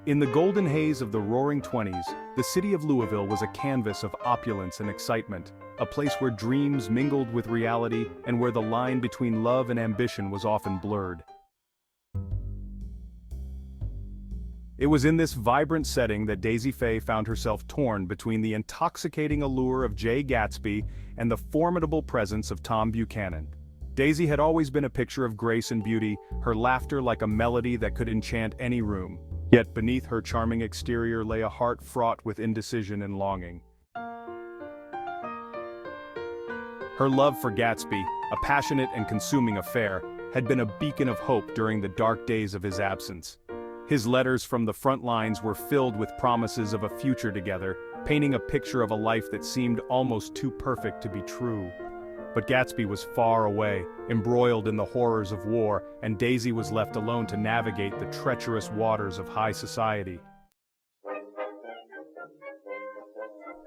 In the golden haze of the roaring 20s, the city of Louisville was a canvas of opulence and excitement, a place where dreams mingled with reality and where the line between love and ambition was often blurred. It was in this vibrant setting that Daisy Faye found herself torn between the intoxicating allure of Jay Gatsby and the formidable presence of Tom Buchanan. Daisy had always been a picture of grace and beauty, her laughter like a melody that could enchant any room. Yet beneath her charming exterior lay a heart fraught with indecision and longing. Her love for Gatsby, a passionate and consuming affair, had been a beacon of hope during the dark days of his absence. His letters from the front lines were filled with promises of a future together, painting a picture of a life that seemed almost too perfect to be true. But Gatsby was far away, embroiled in the horrors of war, and Daisy was left alone to navigate the treacherous waters of high society.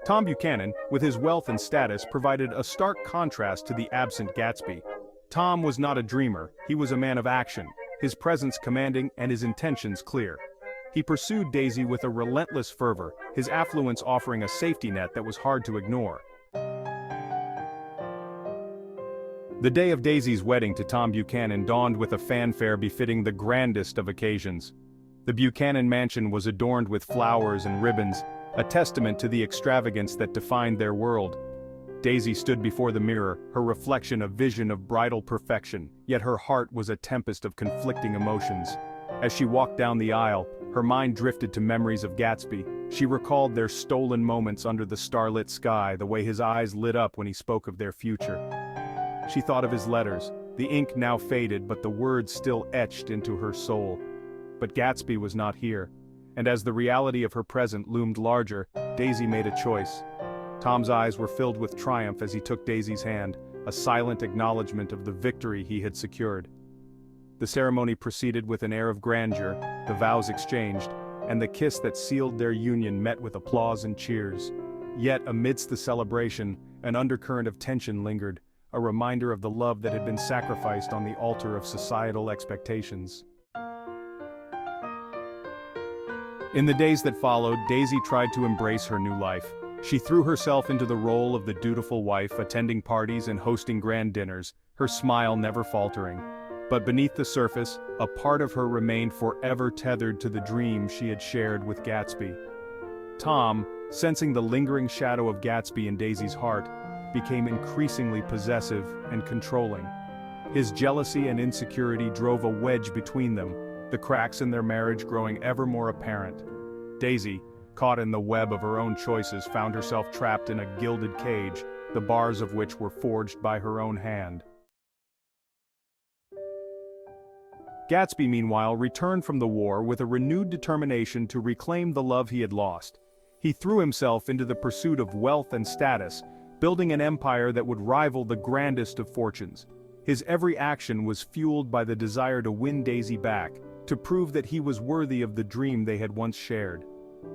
Tom Buchanan, with his wealth and status, provided a stark contrast to the absent Gatsby. Tom was not a dreamer, he was a man of action, his presence commanding and his intentions clear. He pursued Daisy with a relentless fervor, his affluence offering a safety net that was hard to ignore. The day of Daisy's wedding to Tom Buchanan dawned with a fanfare befitting the grandest of occasions. The Buchanan mansion was adorned with flowers and ribbons, a testament to the extravagance that defined their world. Daisy stood before the mirror, her reflection a vision of bridal perfection, yet her heart was a tempest of conflicting emotions. As she walked down the aisle, her mind drifted to memories of Gatsby. She recalled their stolen moments under the starlit sky, the way his eyes lit up when he spoke of their future. She thought of his letters, the ink now faded but the words still etched into her soul. But Gatsby was not here, and as the reality of her present loomed larger, Daisy made a choice. Tom's eyes were filled with triumph as he took Daisy's hand, a silent acknowledgement of the victory he had secured. The ceremony proceeded with an air of grandeur, the vows exchanged, and the kiss that sealed their union met with applause and cheers. Yet amidst the celebration, an undercurrent of tension lingered, a reminder of the love that had been sacrificed on the altar of societal expectations. In the days that followed, Daisy tried to embrace her new life. She threw herself into the role of the dutiful wife, attending parties and hosting grand dinners, her smile never faltering. But beneath the surface, a part of her remained forever tethered to the dream she had shared with Gatsby. Tom, sensing the lingering shadow of Gatsby in Daisy's heart, became increasingly possessive and controlling. His jealousy and insecurity drove a wedge between them, the cracks in their marriage growing ever more apparent. Daisy, caught in the web of her own choices, found herself trapped in a gilded cage, the bars of which were forged by her own hand. Gatsby, meanwhile, returned from the war with a renewed determination to reclaim the love he had lost. He threw himself into the pursuit of wealth and status, building an empire that would rival the grandest of fortunes. His every action was fueled by the desire to win Daisy back, to prove that he was worthy of the dream they had once shared.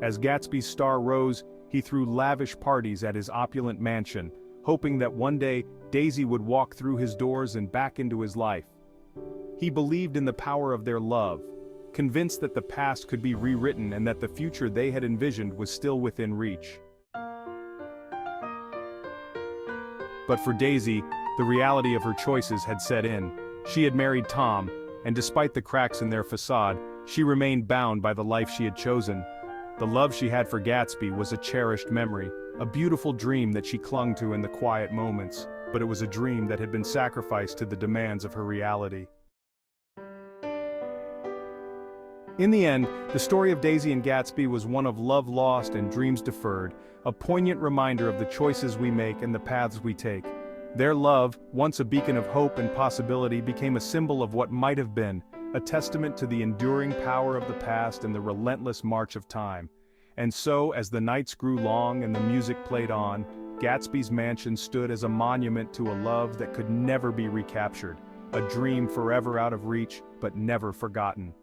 As Gatsby's star rose, he threw lavish parties at his opulent mansion, hoping that one day Daisy would walk through his doors and back into his life. He believed in the power of their love, convinced that the past could be rewritten and that the future they had envisioned was still within reach. But for Daisy, the reality of her choices had set in. She had married Tom, and despite the cracks in their facade, she remained bound by the life she had chosen. The love she had for Gatsby was a cherished memory, a beautiful dream that she clung to in the quiet moments, but it was a dream that had been sacrificed to the demands of her reality. In the end, the story of Daisy and Gatsby was one of love lost and dreams deferred, a poignant reminder of the choices we make and the paths we take. Their love, once a beacon of hope and possibility, became a symbol of what might have been, a testament to the enduring power of the past and the relentless march of time. And so, as the nights grew long and the music played on, Gatsby's mansion stood as a monument to a love that could never be recaptured, a dream forever out of reach, but never forgotten.